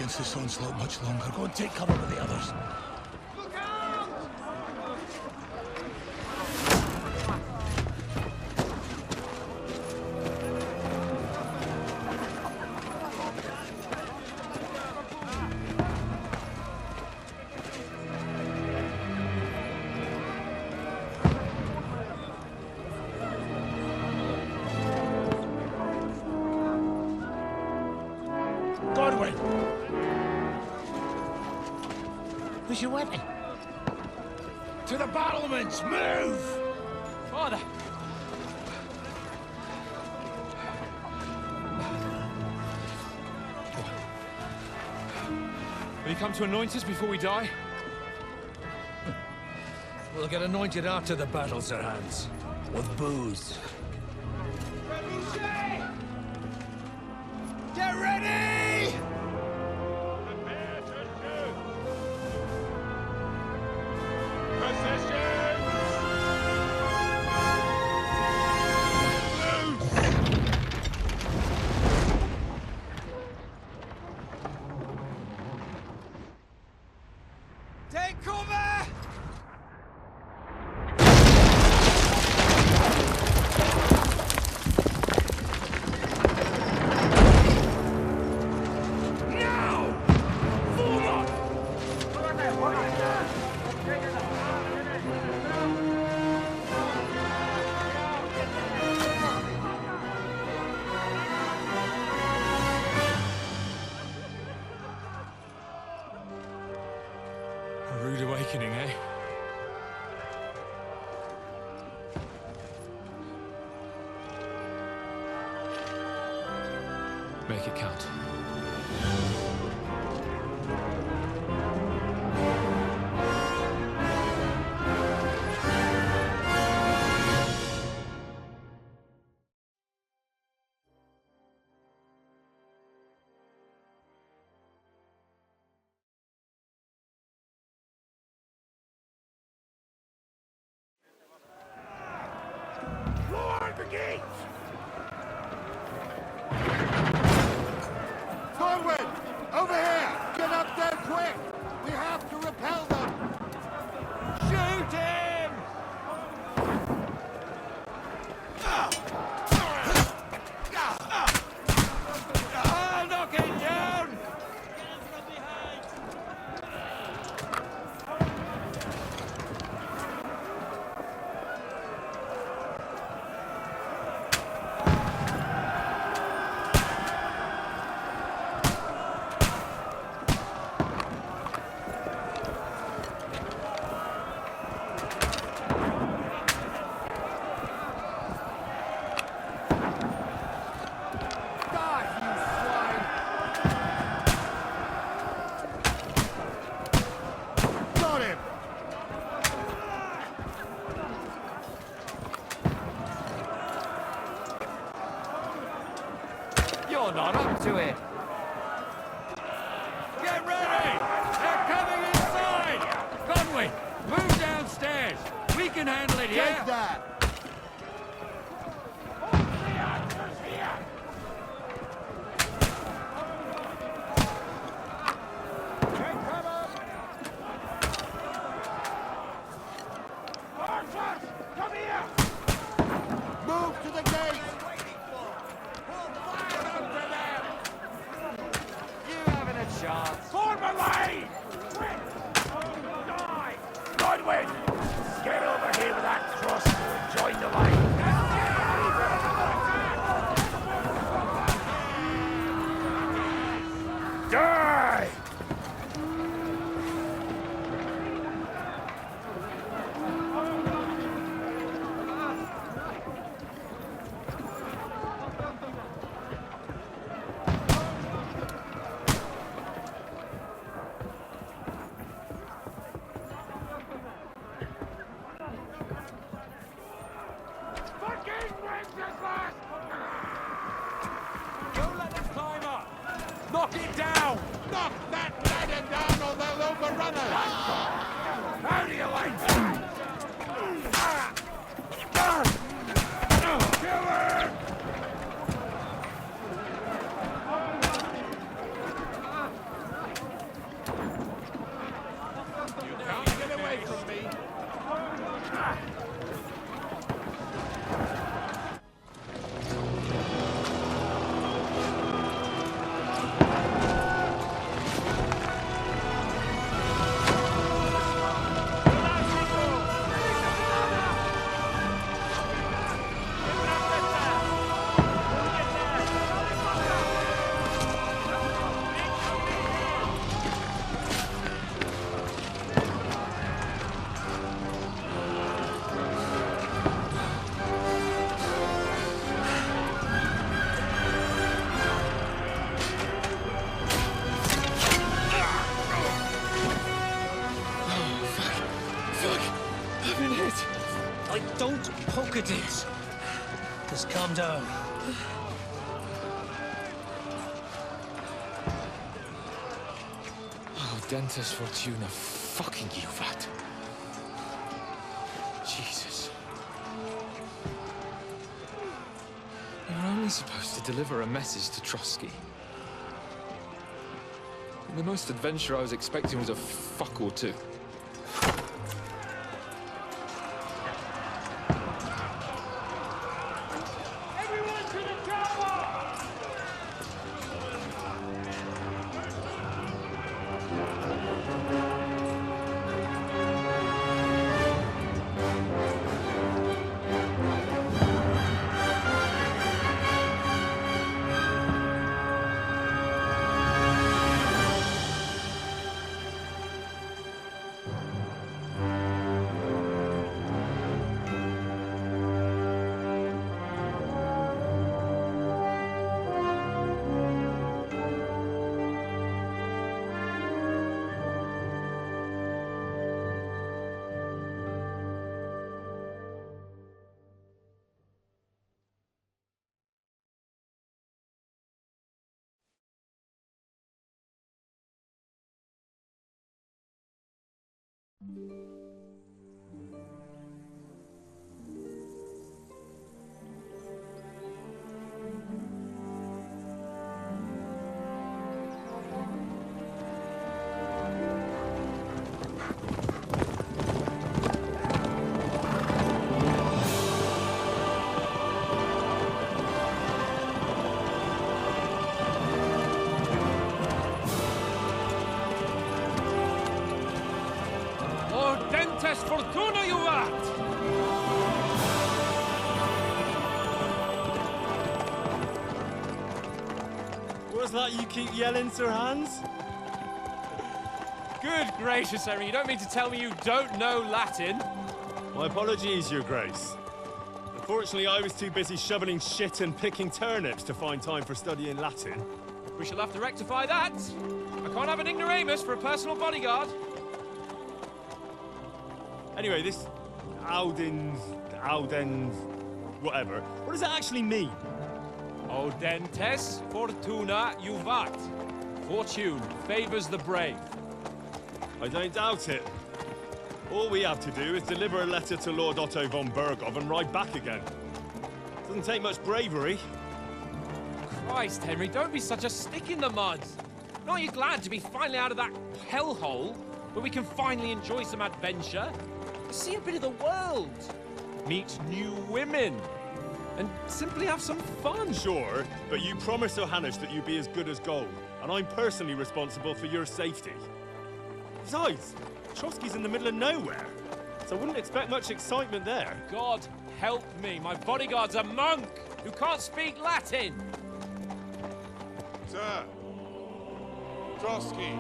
against this onslaught much longer. Go and take cover with the others. Godwin! Who's your weapon? To the battlements! Move! Father! Will you come to anoint us before we die? We'll get anointed after the battle, Sir Hans. With booze. Get ready! Prepare to shoot! Position! Take cover! A rude awakening, eh? Make it count. Lower the gates! Godwin! Over here! Get up there quick! We have to repel them! Shoot him! I'll knock it down! Got him! You're not up to it! Get ready! They're coming inside! Godwin, move downstairs! We can handle it here! Take that! Move to the gate! You haven't a chance! Form a line! Quick! Die! Godwin! Get over here with that crossbow and join the line! Die! Don't let them climb up! Knock it down! Knock that ladder down or they'll overrun us! How do you like that? Kill her! I don't poke at it. Just calm down. Oh, Dentes Fortuna, fucking you, vat. Jesus. You're only supposed to deliver a message to Trotsky. The most adventure I was expecting was a fuck or two. Everyone to the tower! Dentes Fortuna, you vat! What's that you keep yelling, Sir Hans? Good gracious, Henry, you don't mean to tell me you don't know Latin? My apologies, Your Grace. Unfortunately, I was too busy shoveling shit and picking turnips to find time for studying Latin. We shall have to rectify that. I can't have an ignoramus for a personal bodyguard. Anyway, this Audens, whatever. What does it actually mean? Audentes Fortuna Juvat. Fortune favors the brave. I don't doubt it. All we have to do is deliver a letter to Lord Otto von Berghoff and ride back again. Doesn't take much bravery. Christ, Henry, don't be such a stick in the mud. Aren't you glad to be finally out of that hellhole where we can finally enjoy some adventure? See a bit of the world, meet new women, and simply have some fun. Sure, but you promised Johannes that you'd be as good as gold, and I'm personally responsible for your safety. Besides, Trotsky's in the middle of nowhere, so I wouldn't expect much excitement there. God help me, my bodyguard's a monk who can't speak Latin. Sir. Trotsky.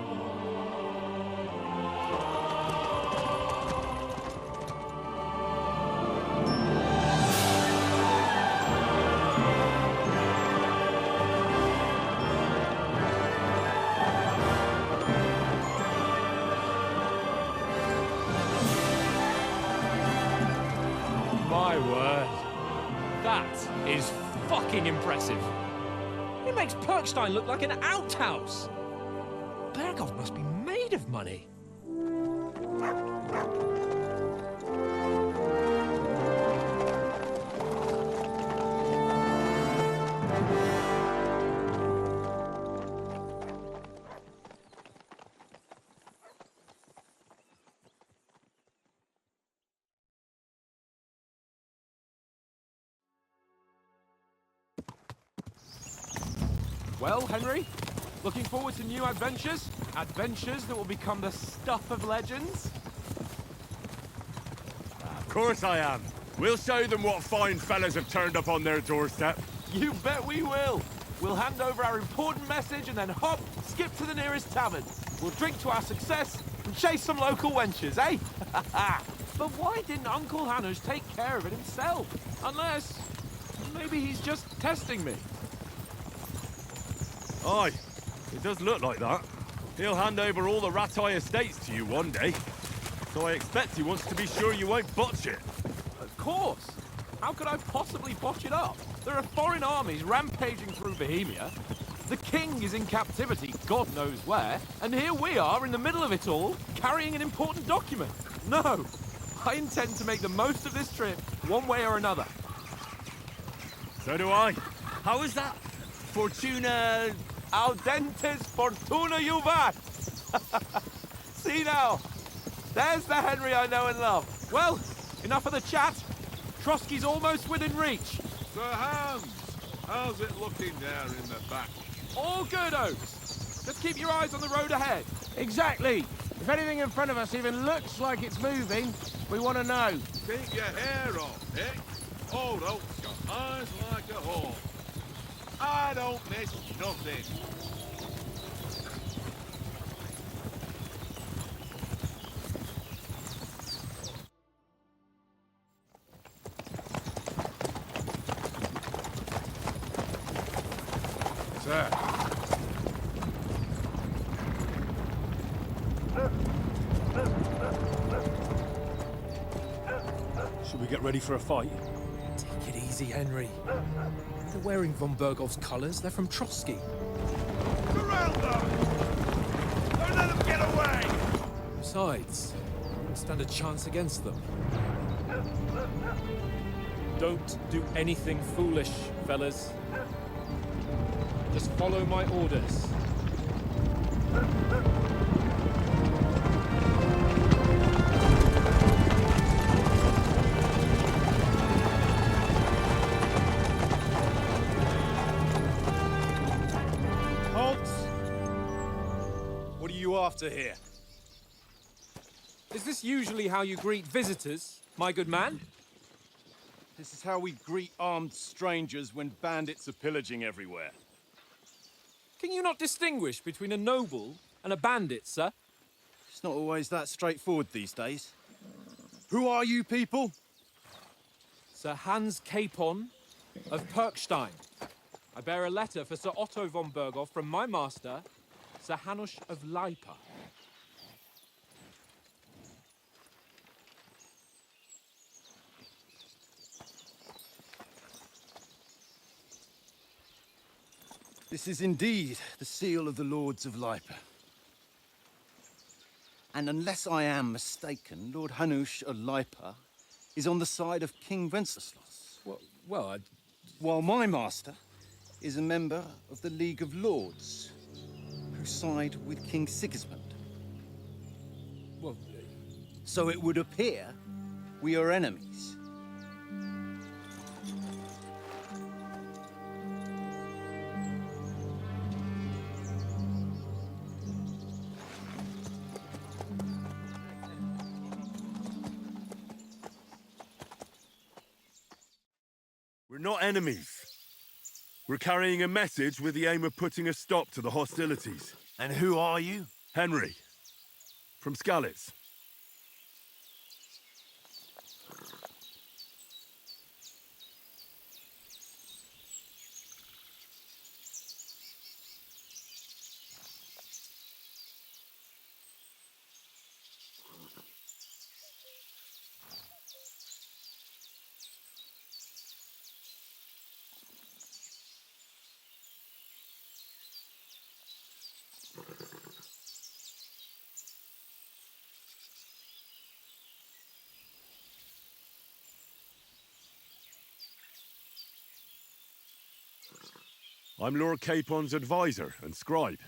My word. That is fucking impressive. It makes Perkstein look like an outhouse. Berghoff must be made of money. Well, Henry, looking forward to new adventures? Adventures that will become the stuff of legends? Of course I am. We'll show them what fine fellas have turned up on their doorstep. You bet we will. We'll hand over our important message and then hop, skip to the nearest tavern. We'll drink to our success and chase some local wenches, eh? But why didn't Uncle Hannes take care of it himself? Unless, maybe he's just testing me. Aye, it does look like that. He'll hand over all the Ratai estates to you one day. So I expect he wants to be sure you won't botch it. Of course. could I possibly botch it up? There are foreign armies rampaging through Bohemia. The king is in captivity, God knows where, and here we are in the middle of it all, carrying an important document. No, I intend to make the most of this trip, one way or another. So do I. How is that? Fortuna... Audentes fortuna juvat! See now, there's the Henry I know and love. Well, enough of the chat. Trotsky's almost within reach. Sir Hans, how's it looking there in the back? All good, Oaks. Just keep your eyes on the road ahead. Exactly. If anything in front of us even looks like it's moving, we want to know. Keep your hair off, eh? Old Oak's got eyes like a hawk. I don't miss nothing. Sir. Should we get ready for a fight? Take it easy, Henry. They're wearing von Bergov's colours. They're from Trotsky. Surround them! Don't let them get away! Besides, we won't stand a chance against them. Don't do anything foolish, fellas. Just follow my orders. Halt! What are you after here? Is this usually how you greet visitors, my good man? This is how we greet armed strangers when bandits are pillaging everywhere. Can you not distinguish between a noble and a bandit, sir? It's not always that straightforward these days. Who are you people? Sir Hans Capon of Perkstein. I bear a letter for Sir Otto von Berghoff from my master, Sir Hanush of Lipa. This is indeed the seal of the Lords of Lipa. And unless I am mistaken, Lord Hanush of Lipa is on the side of King Wenceslas. While my master is a member of the League of Lords, who side with King Sigismund. So it would appear we are enemies. We're not enemies. We're carrying a message with the aim of putting a stop to the hostilities. And who are you? Henry, from Skalitz. I'm Lord Capon's advisor and scribe,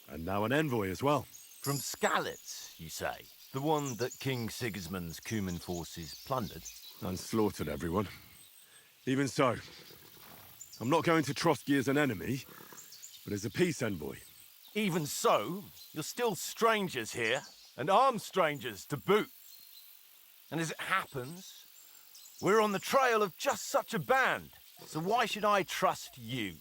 and now an envoy as well. From Skalitz, you say? The one that King Sigismund's Cuman forces plundered? And slaughtered everyone. Even so, I'm not going to Trotsky as an enemy, but as a peace envoy. Even so, you're still strangers here, and armed strangers to boot. And as it happens, we're on the trail of just such a band, so why should I trust you?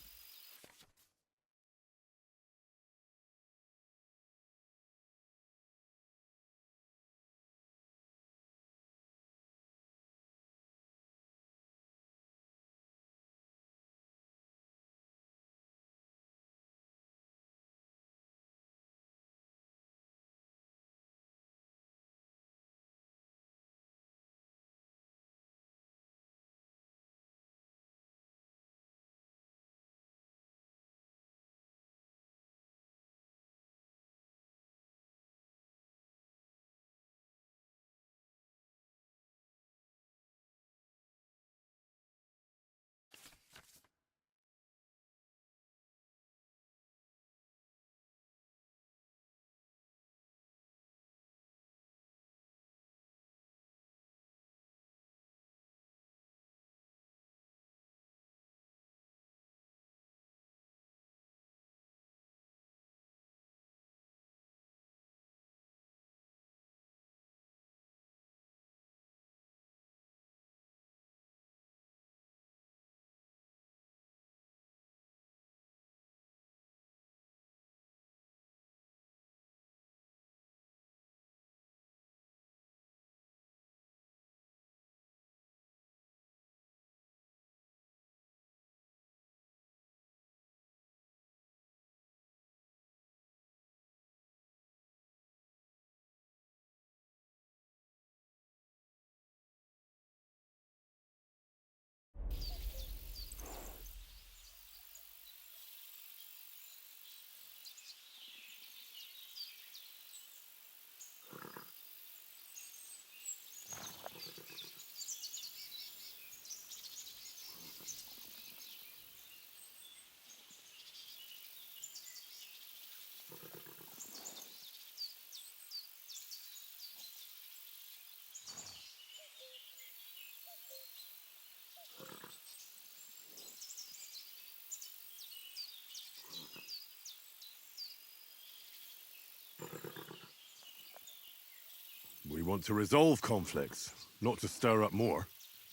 want to resolve conflicts, not to stir up more.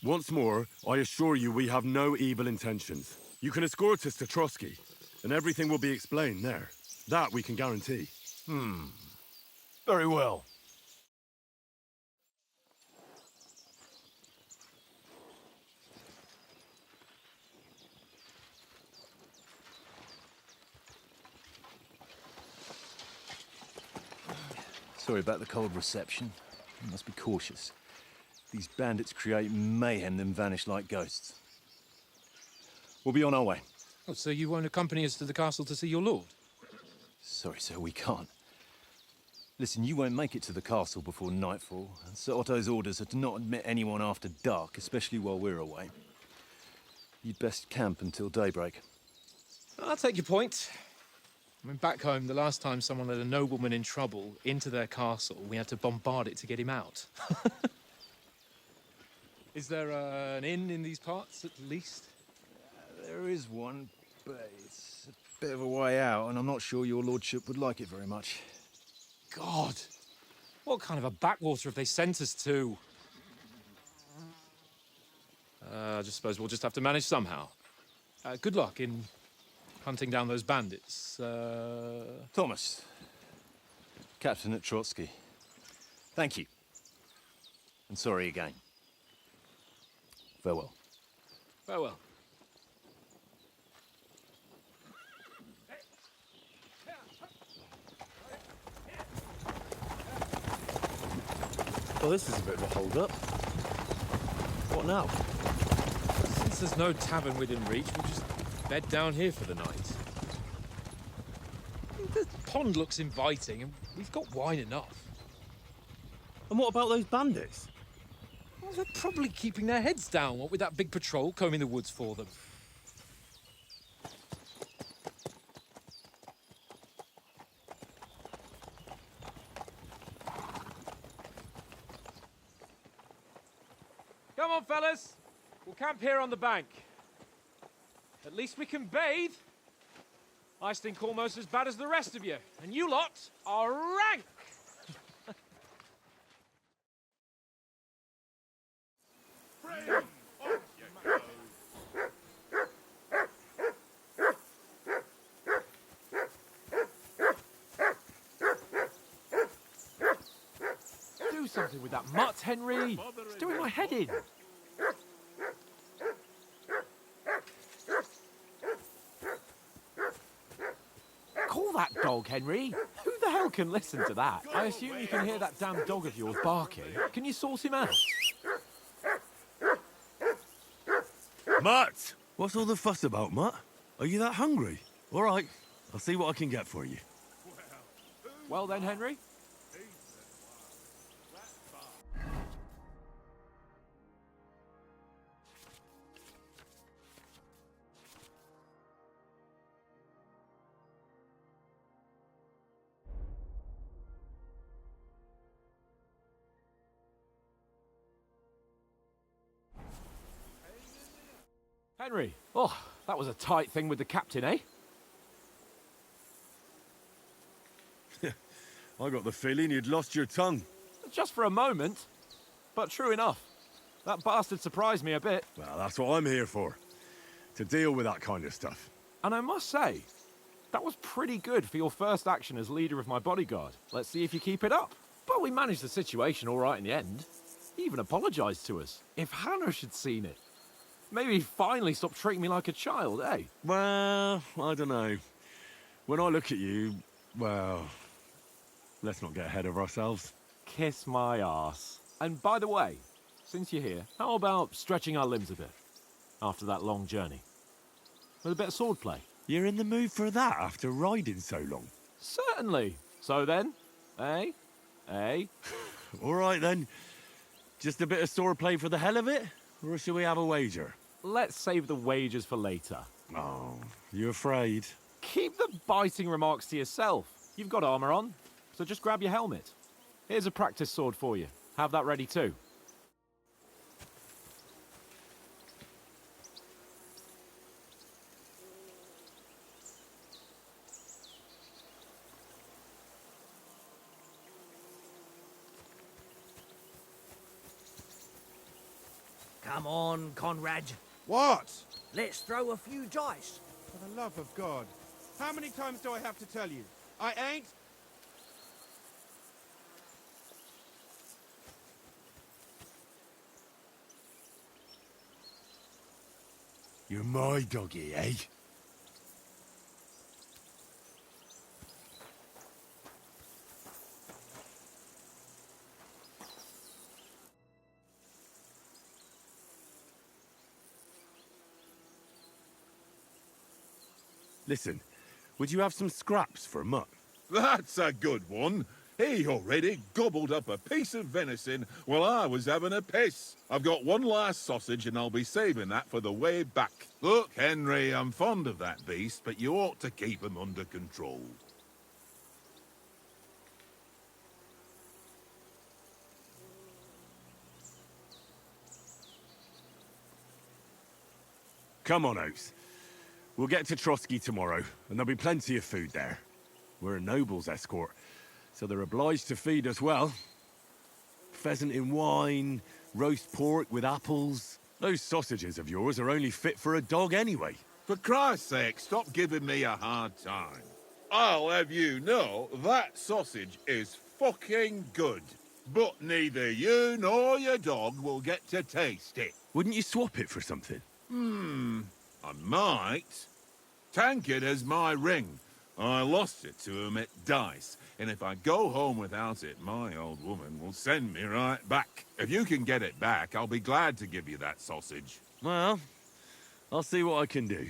Once more, I assure you we have no evil intentions. You can escort us to Trotsky, and everything will be explained there. That we can guarantee. Very well. Sorry about the cold reception. You must be cautious. These bandits create mayhem then vanish like ghosts. We'll be on our way. Oh, so you won't accompany us to the castle to see your lord? Sorry, sir, we can't. Listen, you won't make it to the castle before nightfall, and Sir Otto's orders are to not admit anyone after dark, especially while we're away. You'd best camp until daybreak. I'll take your point. I mean, back home, the last time someone let a nobleman in trouble into their castle, we had to bombard it to get him out. Is there an inn in these parts, at least? There is one, but it's a bit of a way out, and I'm not sure your lordship would like it very much. God! What kind of a backwater have they sent us to? I just suppose we'll just have to manage somehow. Good luck in hunting down those bandits. Thomas, captain at Trotsky. Thank you. And sorry again. Farewell. Farewell. Well, this is a bit of a hold-up. What now? Since there's no tavern within reach, we'll just bed down here for the night. The pond looks inviting, and we've got wine enough. And what about those bandits? Well, they're probably keeping their heads down, what with that big patrol combing the woods for them. Come on, fellas. We'll camp here on the bank. At least we can bathe. I stink almost as bad as the rest of you, and you lot are rank. Do something with that mutt, Henry. It's doing my head in. Call that dog, Henry. Who the hell can listen to that? I assume you can hear that damn dog of yours barking. Can you sort him out? Mutt! What's all the fuss about, Mutt? Are you that hungry? All right, I'll see what I can get for you. Well then, Henry. Henry, oh, that was a tight thing with the captain, eh? I got the feeling you'd lost your tongue. Just for a moment. But true enough. That bastard surprised me a bit. Well, that's what I'm here for. To deal with that kind of stuff. And I must say, that was pretty good for your first action as leader of my bodyguard. Let's see if you keep it up. But we managed the situation all right in the end. He even apologized to us. If Hanush had seen it. Maybe he finally stopped treating me like a child, eh? Well, I don't know. When I look at you, well, let's not get ahead of ourselves. Kiss my arse. And by the way, since you're here, how about stretching our limbs a bit after that long journey? With a bit of swordplay. You're in the mood for that after riding so long? Certainly. So then, eh? Eh? All right then. Just a bit of swordplay for the hell of it? Or shall we have a wager? Let's save the wagers for later. Oh, you afraid? Keep the biting remarks to yourself. You've got armor on, so just grab your helmet. Here's a practice sword for you. Have that ready too. Come on, Conrad. What? Let's throw a few dice. For the love of God. How many times do I have to tell you? I ain't... You're my doggy, eh? Listen, would you have some scraps for Mutt? That's a good one. He already gobbled up a piece of venison while I was having a piss. I've got one last sausage and I'll be saving that for the way back. Look, Henry, I'm fond of that beast, but you ought to keep him under control. Come on, Oates. We'll get to Trotsky tomorrow, and there'll be plenty of food there. We're a noble's escort, so they're obliged to feed us well. Pheasant in wine, roast pork with apples. Those sausages of yours are only fit for a dog anyway. For Christ's sake, stop giving me a hard time. I'll have you know that sausage is fucking good. But neither you nor your dog will get to taste it. Wouldn't you swap it for something? I might. Tankard has my ring. I lost it to him at dice, and if I go home without it, my old woman will send me right back. If you can get it back, I'll be glad to give you that sausage. Well, I'll see what I can do.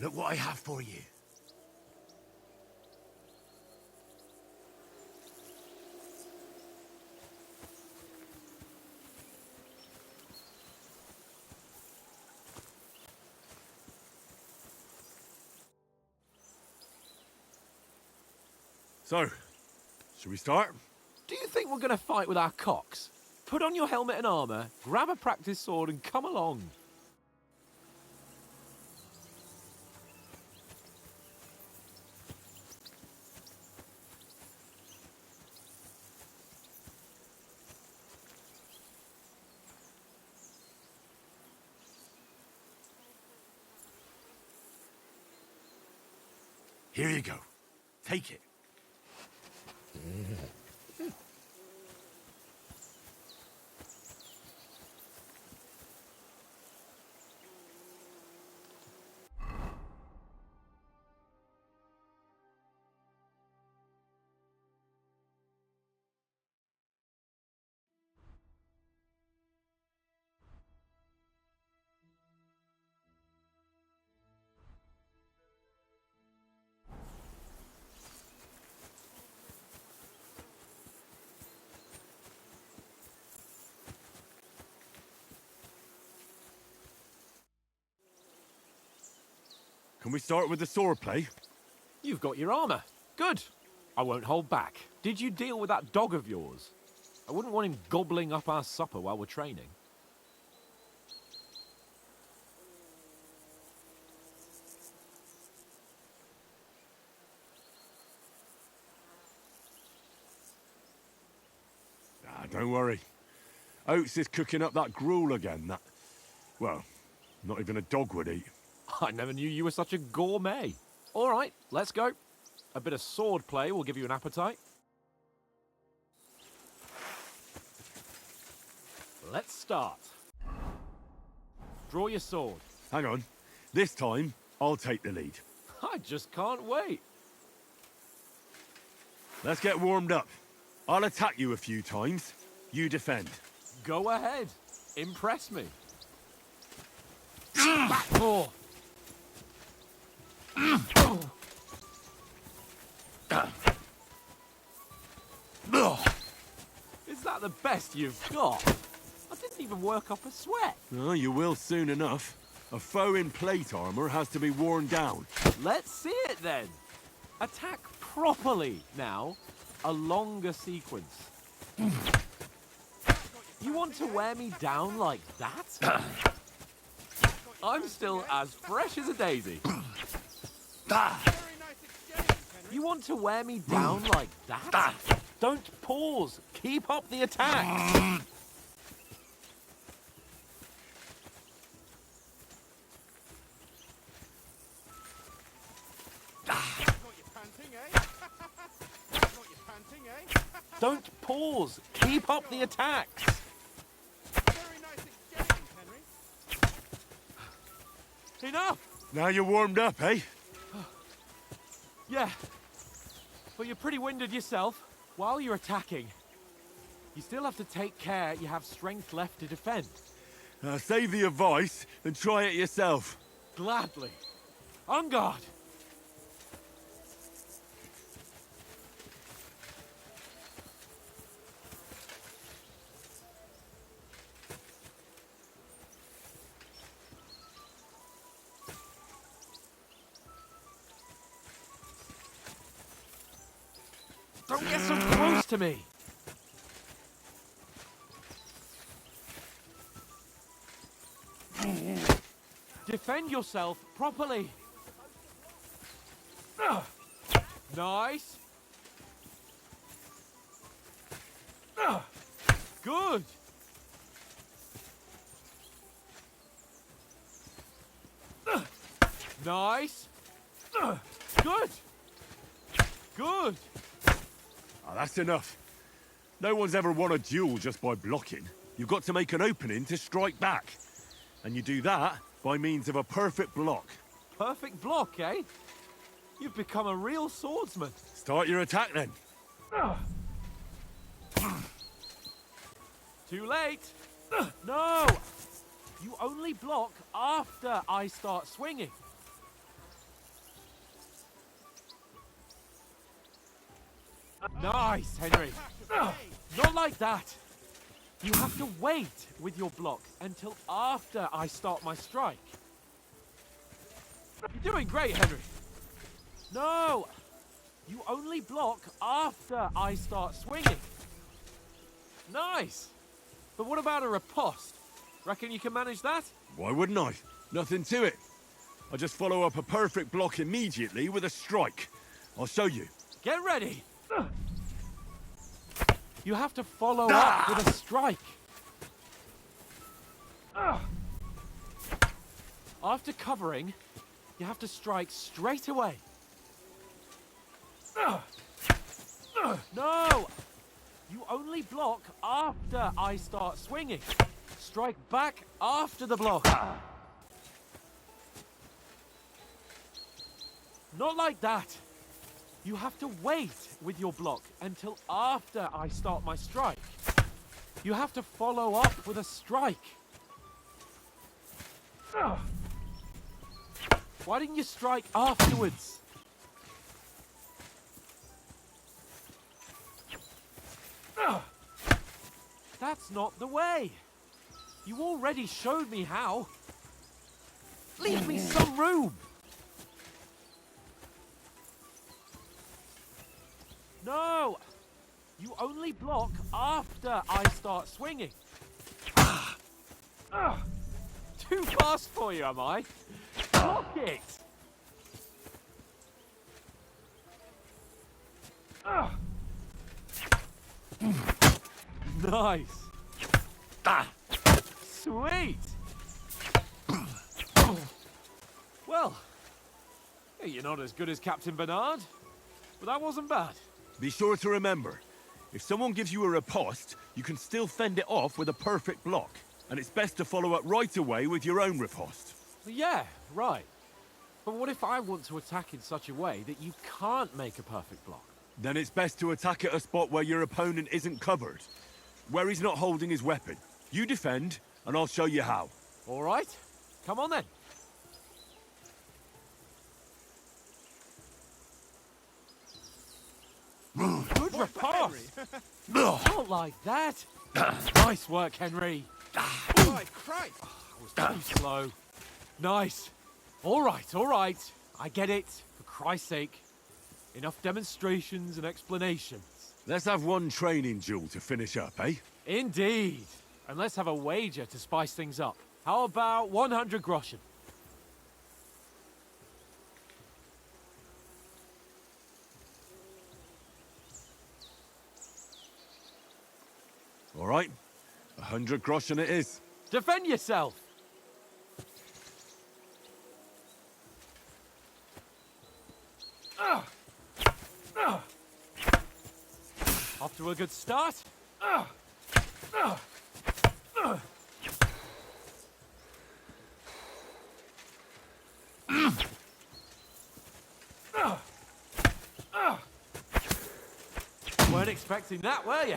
Look what I have for you. So, should we start? Do you think we're going to fight with our cocks? Put on your helmet and armor, grab a practice sword, and come along. Here you go. Take it. Can we start with the sword play? You've got your armor. Good. I won't hold back. Did you deal with that dog of yours? I wouldn't want him gobbling up our supper while we're training. Ah, don't worry. Oates is cooking up that gruel again, that... Well, not even a dog would eat. I never knew you were such a gourmet. All right, let's go. A bit of sword play will give you an appetite. Let's start. Draw your sword. Hang on. This time, I'll take the lead. I just can't wait. Let's get warmed up. I'll attack you a few times. You defend. Go ahead. Impress me. Backpaw. Is that that the best you've got? I didn't even work up a sweat. Oh, you will soon enough. A foe in plate armor has to be worn down. Let's see it then. Attack properly now. A longer sequence. You want to wear me down like that? I'm still as fresh as a daisy. You want to wear me down like that? Don't pause. Keep up the attack. Don't pause. Keep up the attacks. Enough. Now you're warmed up, eh? Yeah. But you're pretty winded yourself. While you're attacking, you still have to take care you have strength left to defend. Save the advice and try it yourself. Gladly. On guard. Don't get so close to me! Defend yourself properly! Nice! Good! Nice! Good! Good! Oh, that's enough. No one's ever won a duel just by blocking. You've got to make an opening to strike back. And you do that by means of a perfect block. Perfect block, eh? You've become a real swordsman. Start your attack then. Too late. No! You only block after I start swinging. Nice, Henry. Not like that. You have to wait with your block until after I start my strike. You're doing great, Henry. No! You only block after I start swinging. Nice! But what about a riposte? Reckon you can manage that? Why wouldn't I? Nothing to it. I just follow up a perfect block immediately with a strike. I'll show you. Get ready! You have to follow up with a strike. After covering, you have to strike straight away. No! You only block after I start swinging. Strike back after the block. Not like that. You have to wait with your block until after I start my strike. You have to follow up with a strike. Why didn't you strike afterwards? That's not the way. You already showed me how. Leave me some room. No! You only block after I start swinging. Too fast for you, am I? Block it! Nice! Sweet! Well, you're not as good as Captain Bernard, but that wasn't bad. Be sure to remember, if someone gives you a riposte, you can still fend it off with a perfect block. And it's best to follow up right away with your own riposte. Yeah, right. But what if I want to attack in such a way that you can't make a perfect block? Then it's best to attack at a spot where your opponent isn't covered. Where he's not holding his weapon. You defend, and I'll show you how. All right. Come on then. Good repast! Not like that! Nice work, Henry! Right, Christ! I was too slow. Nice. All right. I get it. For Christ's sake. Enough demonstrations and explanations. Let's have one training duel to finish up, eh? Indeed. And let's have a wager to spice things up. How about 100 groschen? All right. 100 groschen it is. Defend yourself! Off to a good start. Weren't expecting that, were you?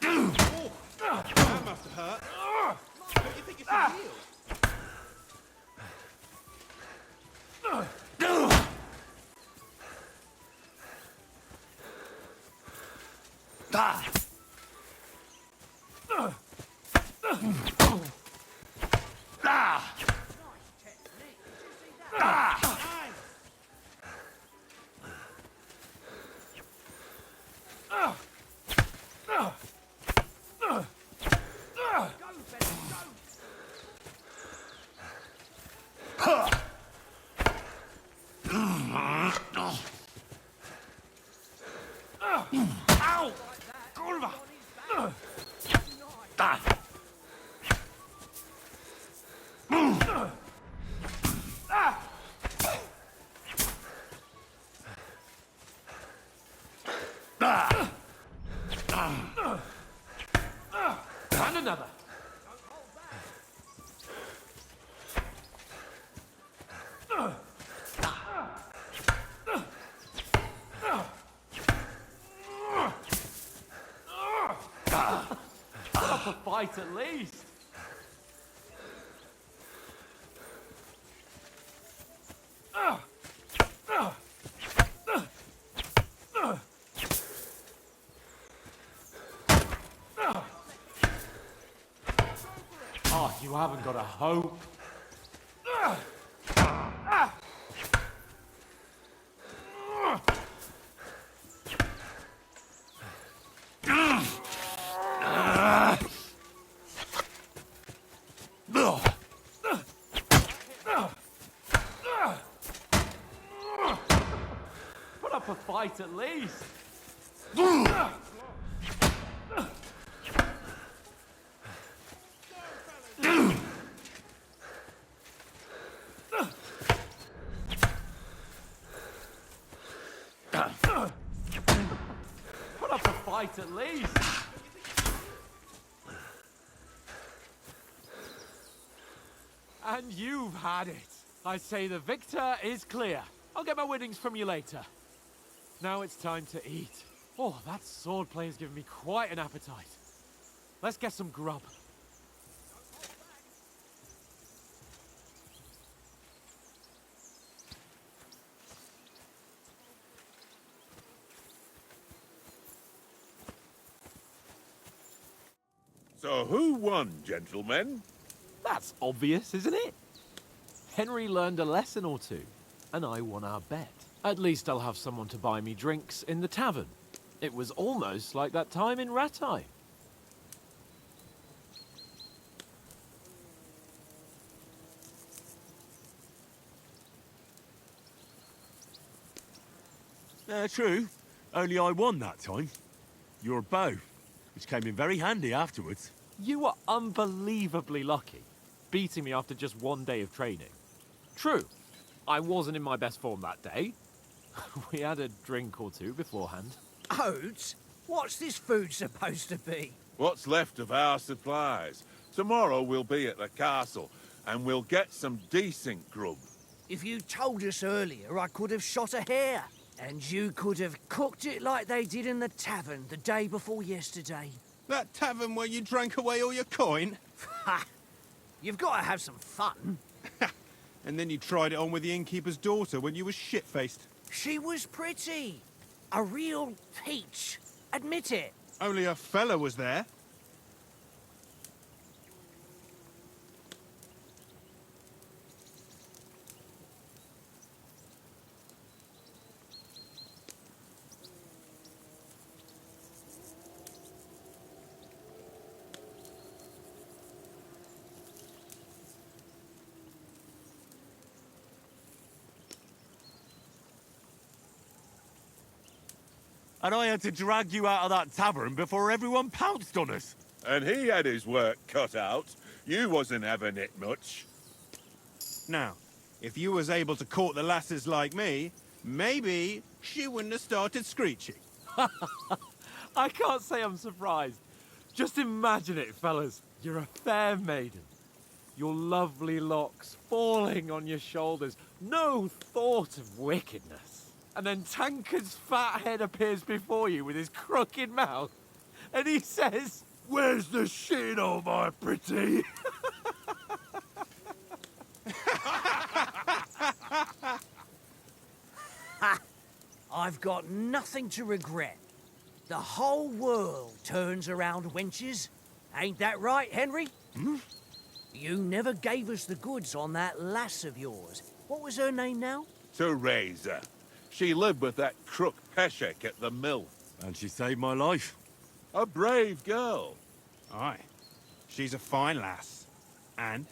That must have hurt. Don't you think you should heal? And another. Up a fight at least. Oh, you haven't got a hope. Put up a fight at least. Put up a fight at least. And you've had it. I say the victor is clear. I'll get my winnings from you later. Now it's time to eat. Oh, that swordplay has given me quite an appetite. Let's get some grub. So who won, gentlemen? That's obvious, isn't it? Henry learned a lesson or two, and I won our bet. At least I'll have someone to buy me drinks in the tavern. It was almost like that time in Rattay. True. Only I won that time. Your bow, which came in very handy afterwards. You were unbelievably lucky, beating me after just one day of training. True, I wasn't in my best form that day. We had a drink or two beforehand. Oats? What's this food supposed to be? What's left of our supplies. Tomorrow we'll be at the castle, and we'll get some decent grub. If you told us earlier, I could have shot a hare. And you could have cooked it like they did in the tavern the day before yesterday. That tavern where you drank away all your coin? Ha! You've got to have some fun. And then you tried it on with the innkeeper's daughter when you were shit-faced. She was pretty. A real peach. Admit it. Only a fella was there. And I had to drag you out of that tavern before everyone pounced on us. And he had his work cut out. You wasn't having it much. Now, if you was able to court the lasses like me, maybe she wouldn't have started screeching. I can't say I'm surprised. Just imagine it, fellas. You're a fair maiden. Your lovely locks falling on your shoulders. No thought of wickedness. And then Tankard's fat head appears before you with his crooked mouth. And he says, "Where's the shit, oh my pretty?" I've got nothing to regret. The whole world turns around wenches. Ain't that right, Henry? Hmm? You never gave us the goods on that lass of yours. What was her name now? Teresa. She lived with that crook Peshek at the mill. And she saved my life. A brave girl. Aye. She's a fine lass. And?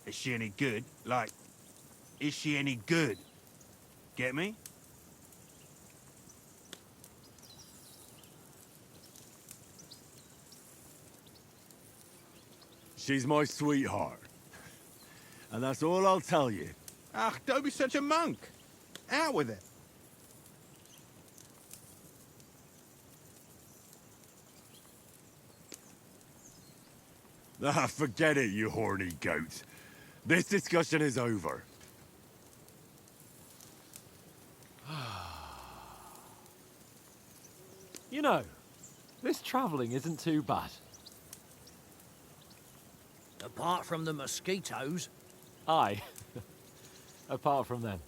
Is she any good? Like, is she any good? Get me? She's my sweetheart. And that's all I'll tell you. Ah, don't be such a monk. Out with it. Ah, forget it, you horny goat. This discussion is over. You know, this travelling isn't too bad. Apart from the mosquitoes. Aye. Apart from them.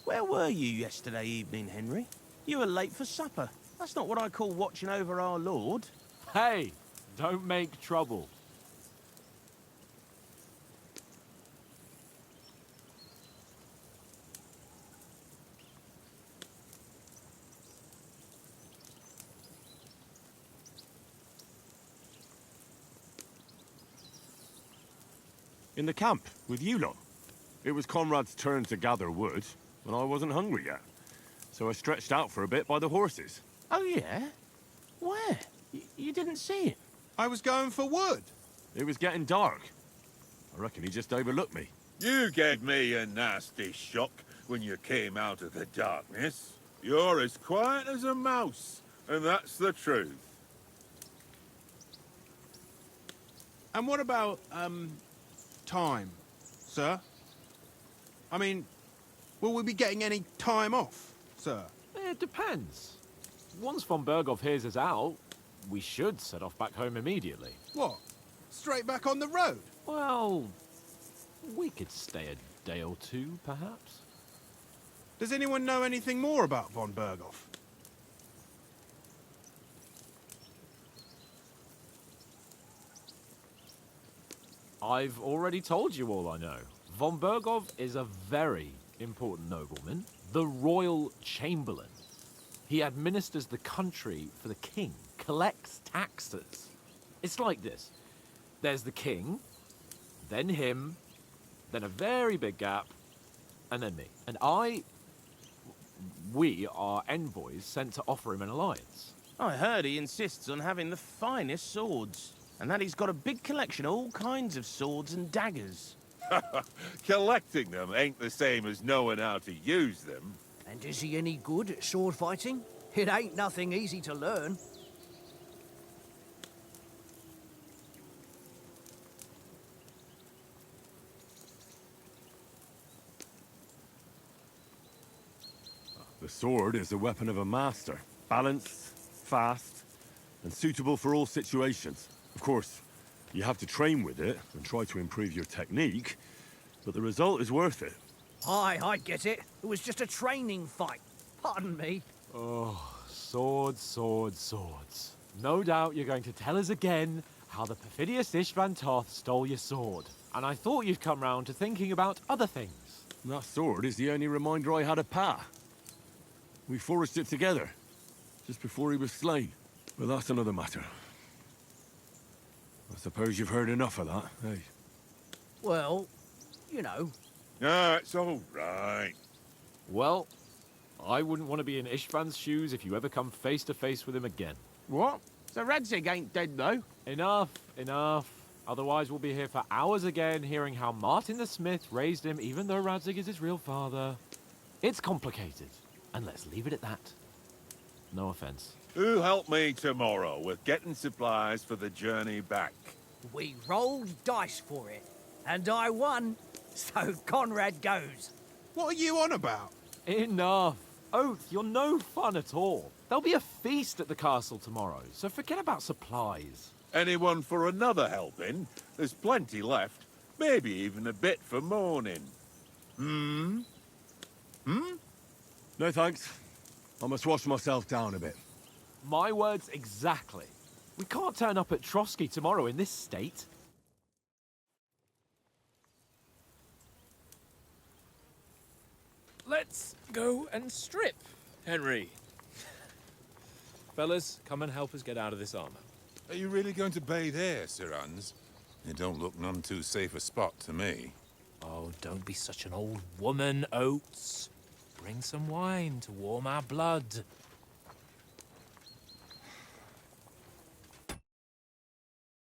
Where were you yesterday evening, Henry? You were late for supper. That's not what I call watching over our Lord. Hey, don't make trouble. In the camp, with you lot. It was Conrad's turn to gather wood, and I wasn't hungry yet. So I stretched out for a bit by the horses. Oh, yeah? Where? You didn't see him? I was going for wood. It was getting dark. I reckon he just overlooked me. You gave me a nasty shock when you came out of the darkness. You're as quiet as a mouse, and that's the truth. And what about, time, sir? I mean, will we be getting any time off, sir? It depends. Once von Berghoff hears us out, we should set off back home immediately. What? Straight back on the road? Well, we could stay a day or two, perhaps. Does anyone know anything more about von Berghoff? I've already told you all I know. Von Berghoff is a very important nobleman, the royal chamberlain. He administers the country for the king, collects taxes. It's like this. There's the king, then him, then a very big gap, and then me. And we are envoys sent to offer him an alliance. I heard he insists on having the finest swords, and that he's got a big collection of all kinds of swords and daggers. Collecting them ain't the same as knowing how to use them. And is he any good at sword fighting? It ain't nothing easy to learn. The sword is the weapon of a master. Balanced, fast, and suitable for all situations. Of course, you have to train with it and try to improve your technique, but the result is worth it. Aye, I get it. It was just a training fight. Pardon me. Oh, swords, swords, swords. No doubt you're going to tell us again how the perfidious Istvan Toth stole your sword. And I thought you'd come round to thinking about other things. That sword is the only reminder I had of Pa. We forged it together, just before he was slain. But that's another matter. I suppose you've heard enough of that, eh? Well, you know. Ah, it's all right. Well, I wouldn't want to be in Istvan's shoes if you ever come face to face with him again. What? So Radzig ain't dead, though? Enough, enough. Otherwise we'll be here for hours again hearing how Martin the Smith raised him even though Radzig is his real father. It's complicated, and let's leave it at that. No offense. Who'll help me tomorrow with getting supplies for the journey back? We rolled dice for it, and I won. So Conrad goes. What are you on about? Enough. Oath, you're no fun at all. There'll be a feast at the castle tomorrow, so forget about supplies. Anyone for another helping? There's plenty left. Maybe even a bit for morning. No thanks. I must wash myself down a bit. My words exactly. We can't turn up at Trotsky tomorrow in this state. Let's go and strip, Henry. Fellas, come and help us get out of this armor. Are you really going to bathe here, Sir Hans? It don't look none too safe a spot to me. Oh, don't be such an old woman, Oates. Bring some wine to warm our blood.